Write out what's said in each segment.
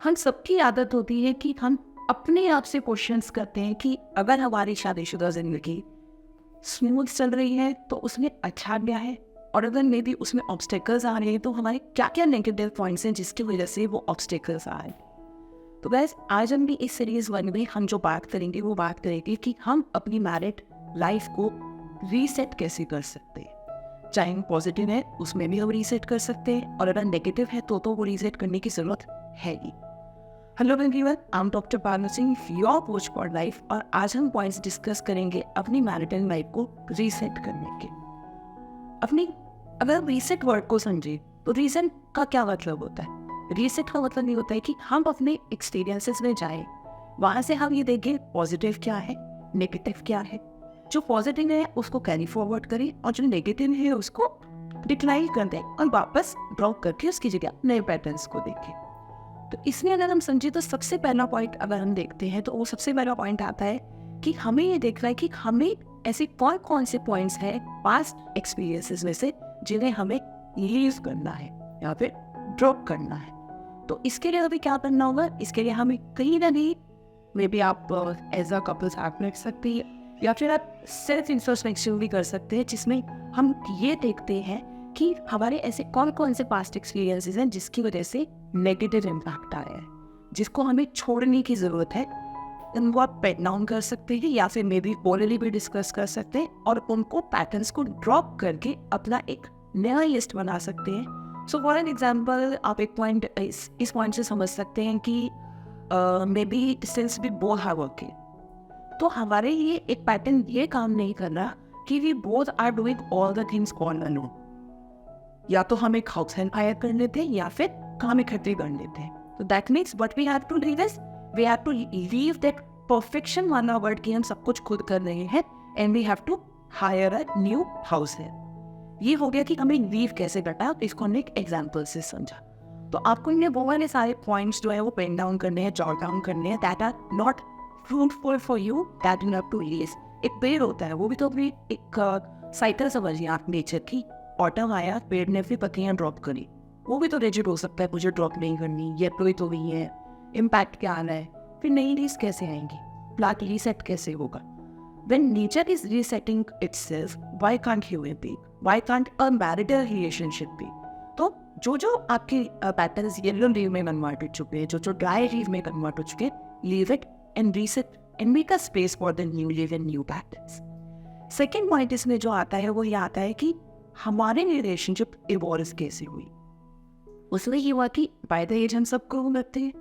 हम सबकी आदत होती है कि हम अपने आप से क्वेश्चंस करते हैं कि अगर हमारी शादीशुदा जिंदगी स्मूथ चल रही है तो उसमें अच्छा क्या है, और अगर मे बी उसमें ऑब्स्टेकल्स आ रहे हैं तो हमारे क्या क्या नेगेटिव पॉइंट्स हैं जिसकी वजह से वो ऑब्स्टेकल्स आ रहे हैं। तो गैस आज हम भी इस सीरीज 1 में हम जो बात करेंगे वो बात करेंगे कि हम अपनी मैरिड लाइफ को रीसेट कैसे कर सकते हैं। चाहे हम पॉजिटिव है उसमें भी हम रीसेट कर सकते हैं, और अगर नेगेटिव है तो वो रीसेट करने की जरूरत है ही। Hello everyone, I am doctor Parno Singh, your coach for life, और आज हम पॉइंट्स डिस्कस करेंगे अपनी मैरिटल लाइफ को रीसेट करने के। अपनी अगर रीसेट वर्ड को समझे तो रीसेट का क्या मतलब होता है। रीसेट का मतलब ये होता है कि हम अपने एक्सपीरियंसेस में जाएं, वहाँ से हम ये देखें पॉजिटिव क्या है, नेगेटिव क्या है। जो पॉजिटिव है उसको कैरी फॉरवर्ड करें और जो नेगेटिव है उसको डिक्लाइन कर दें और वापस ड्रॉप करके उसकी जगह नए पैटर्न्स को देखें। तो इसमें अगर हम समझे तो सबसे पहला पॉइंट अगर हम देखते हैं तो वो सबसे पहला पॉइंट आता है कि हमें ये देखना है कि हमें ऐसे कौन कौन से पॉइंट्स हैं पास्ट एक्सपीरियंसेस में से जिन्हें हमें लीव करना है या फिर ड्रॉप करना है। तो इसके लिए अभी क्या करना होगा, इसके लिए हमें कहीं ना कहीं मे बी आप एज अ कपल्स ऐप रख सकते हैं या फिर आप सेल्फ इंट्रोस्पेक्शन भी कर सकते हैं, जिसमें हम ये देखते हैं कि हमारे ऐसे कौन कौन से पास्ट एक्सपीरियंसेस हैं जिसकी वजह से नेगेटिव इम्पैक्ट आया है, जिसको हमें छोड़ने की ज़रूरत है। उनको आप पेन डाउन कर सकते हैं या फिर मे बी ओरली भी डिस्कस कर सकते हैं और उनको पैटर्न्स को ड्रॉप करके अपना एक नया लिस्ट बना सकते हैं। सो फॉर एन एग्जाम्पल आप एक पॉइंट इस पॉइंट से समझ सकते हैं कि maybe since we both hard working, तो हमारे ये एक पैटर्न ये काम नहीं कर रहा कि we both are doing all the things on alone. या तो हम एक हाउस हेल्प हायर कर लेते हैं या फिर काम इकट्ठे कर लेते हैं। तो that means what we have to do is we have to leave that perfection वाला वर्ड कि हम सब कुछ खुद कर रहे हैं and we have to hire a new house help. ये हो गया कि हमें लीव कैसे करना है, तो इसको हमने एक एग्जाम्पल से समझा। तो आपको इन्हें वो वाले सारे पॉइंट्स जो है वो पेन डाउन करने हैं, जॉट डाउन करने हैं that are not fruitful for you, that you have to leave. एक पेड़ होता है, वो भी तो अपनी एक साइकिल समझिए आप नेचर की। ऑटम आया, पेड़ ने अपनी पत्तियां ड्रॉप करी, वो भी तो रिजिड हो सकता है, मुझे ड्रॉप नहीं करनी, ये तो नहीं है, इम्पैक्ट क्या आना है, फिर नई लीव्स कैसे आएंगी, प्लांट रीसेट कैसे होगा। When nature is resetting itself, why can't human be? Why can't a marital relationship be? तो जो आपके पैटर्न्स येलो लीव में कन्वर्ट हो चुके हैं, जो ड्राई लीव में कन्वर्ट हो चुके हैं, leave it and reset and make a space for the new leave and new patterns. Second point इसमें जो आता है वो ये आता है कि हमारी रिलेशनशिप इवॉल्व कैसे हुई। उसमें ये हुआ कि बाय द एज हम सबको लगते हैं,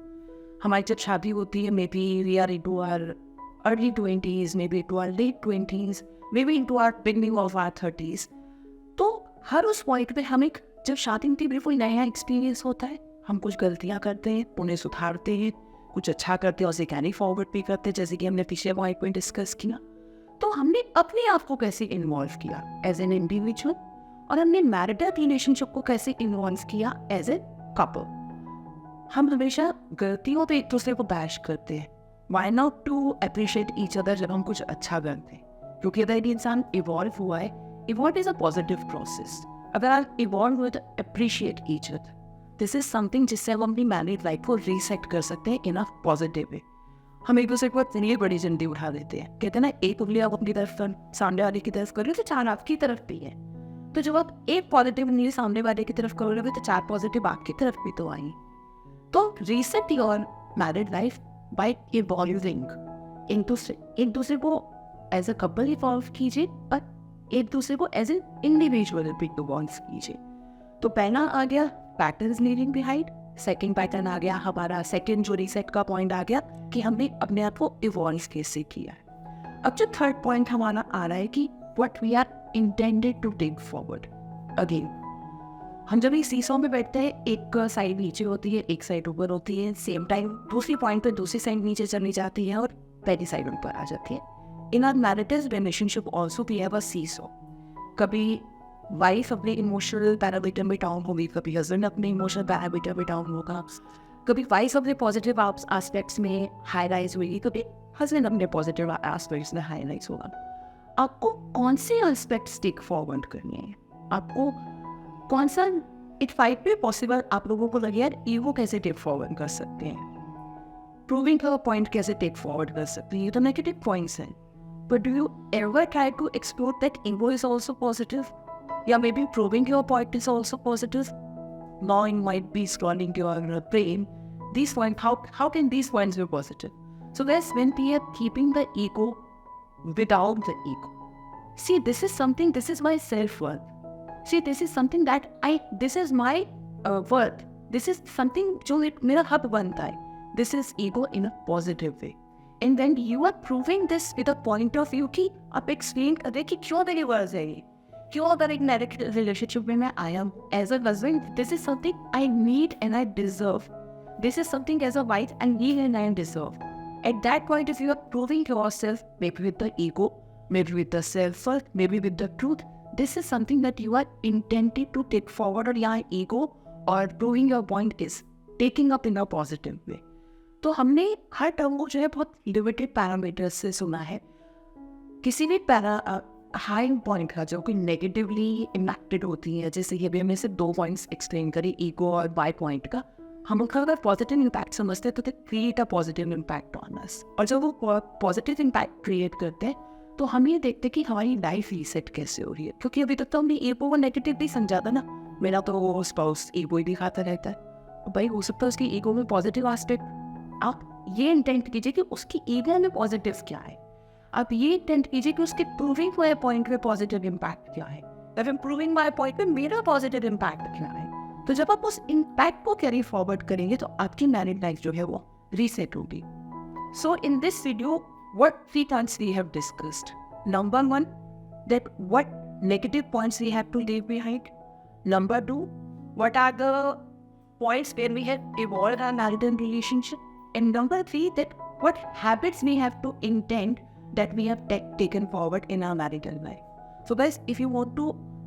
हमारी जब शादी होती है maybe we are into our early 20s, maybe into our late 20s, maybe into our beginning of our 30s। तो हर उस पॉइंट पे हम एक जब शादी होती है कोई नया एक्सपीरियंस होता है, हम कुछ गलतियाँ करते हैं, उन्हें सुधारते हैं, कुछ अच्छा करते हैं और उसे कैरी फॉरवर्ड भी करते हैं, जैसे कि हमने पिछले पॉइंट में डिस्कस किया। तो हमने अपने आप को कैसे इन्वॉल्व किया एज एन इंडिविजुअल, और हमने मैरिटल रिलेशनशिप को कैसे इन्वॉल्व किया एज ए कपल। हम हमेशा गलतियों पे एक दूसरे को बैश करते हैं, why not to appreciate each other जब हम कुछ अच्छा करते हैं, क्योंकि अगर एक इंसान इवॉल्व हुआ है, evolve is a positive process. अगर आप evolve with appreciate each other, this is something जिससे हम अपनी मैरिड लाइफ को रीसेट कर सकते हैं इन अ पॉजिटिव वे। हम एक दूसरे को इतनी बड़ी जिंदगी उठा देते हैं, कहते हैं ना एक उंगली आप अपनी तरफ सामने वाले की तरफ कर रहे हो तो चार आपकी तरफ भी है। तो जब आप एक पॉजिटिव उंगली सामने वाले की तरफ करोगे तो चार पॉजिटिव आपकी तरफ भी तो आएंगी। तो reset your married life by evolving, एक दूसरे को एज अ कपल इवॉल्व कीजिए और एक दूसरे को एज एन इंडिविजुअल भी इवॉल्व कीजिए। तो पहला आ गया patterns leaving behind, second pattern आ गया हमारा, सेकंड जो रीसेट का पॉइंट आ गया कि हमने अपने आप को इवॉल्व कैसे किया है। अब जो थर्ड पॉइंट हमारा आ रहा है कि what we are intended to take forward. Again हम जब इस सीसॉ में बैठते हैं, एक साइड नीचे होती है, एक साइड ऊपर होती है, सेम टाइम दूसरी पॉइंट पे दूसरी साइड नीचे चली जाती है और पहली साइड ऊपर आ जाती है। In our marital relationship also we have a seesaw. कभी वाइफ अपने इमोशनल पैरामीटर में डाउन होगी, कभी हस्बैंड अपने इमोशनल पैरामीटर में डाउन होगा, कभी वाइफ अपने पॉजिटिव एस्पेक्ट्स में हाई राइज होगी, कभी हस्बैंड अपने पॉजिटिव एस्पेक्ट्स में हाई राइज होगा। आपको कौन से एस्पेक्ट्स टेक फॉरवर्ड करने हैं, आपको कौन सा इट फाइट भी पॉसिबल आप लोगों को लगे यार ईगो कैसे टेक फॉरवर्ड कर सकते हैं, प्रूविंग का पॉइंट कैसे टेक फॉरवर्ड कर सकते हैं, ये तो नेगेटिव पॉइंट्स हैं. But do you ever try to explore that ego is also positive, या maybe proving your point is also positive? Mind might be scrolling your brain. These points, how can these points be positive? So guys, when we are keeping the ego without the ego, see, this is something, this is my self-worth. See, this is something that this is my worth. This is something जो मेरा hub बनता है. This is ego in a positive way. And then you are proving this with a point of view कि आप explain करें कि क्यों मेरी worth है ये, क्यों अगर एक मैरिड रिलेशनशिप में मैं आया हूँ as a husband, this is something I need and I deserve, this is something as a wife I need and I deserve. At that point if you are proving yourself, maybe with the ego, maybe with the self worth, maybe with the truth, this is something that you are intended to take forward. और यहाँ ego और proving your point is taking up in a positive way. तो हमने हर term को जो है बहुत limited parameters से सुना है. किसी भी हाई पॉइंट का जो कि नेगेटिवली इम्पैक्टेड होती है, जैसे ये भी हमें सिर्फ 2 पॉइंट्स एक्सप्लेन करी, ईगो और बाय पॉइंट का, हम उसका अगर पॉजिटिव इम्पैक्ट समझते हैं तो they create a positive impact on us. और जब वो पॉजिटिव इम्पैक्ट क्रिएट करते हैं तो हम ये देखते हैं कि हमारी लाइफ रीसेट कैसे हो रही है. क्योंकि अभी तक तो हमने ईगो को नेगेटिवली समझा था ना, मेरा तो वो स्पाउस ईगो ही दिखाता रहता है. तो भाई हो सकता है उसकी ईगो में पॉजिटिव एस्पेक्ट, आप ये इंटेंट कीजिए कि उसकी ईगो में पॉजिटिव क्या है. आप ये इंटेंट कीजिए कि उसके प्रूविंग माय पॉइंट में पॉजिटिव इम्पैक्ट क्या है, या प्रूविंग माय पॉइंट में मेरा पॉजिटिव इम्पैक्ट क्या है. तो जब आप उस इम्पैक्ट को कैरी फॉरवर्ड करेंगे तो आपकी मैरिड लाइफ जो है वो रीसेट होगी. So in this video what 3 thoughts we have discussed. Number 1, that what negative points we have to leave behind. Number 2, what are the points where we have evolved our marital relationship. And number 3, that what habits we have to intent that we have taken forward in our marital life. So guys, if you want to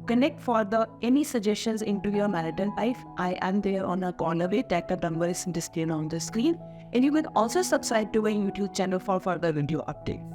connect for any suggestions into your marital life, I am there on a corner way. That number is displayed on the screen, and you can also subscribe to my YouTube channel for further video updates.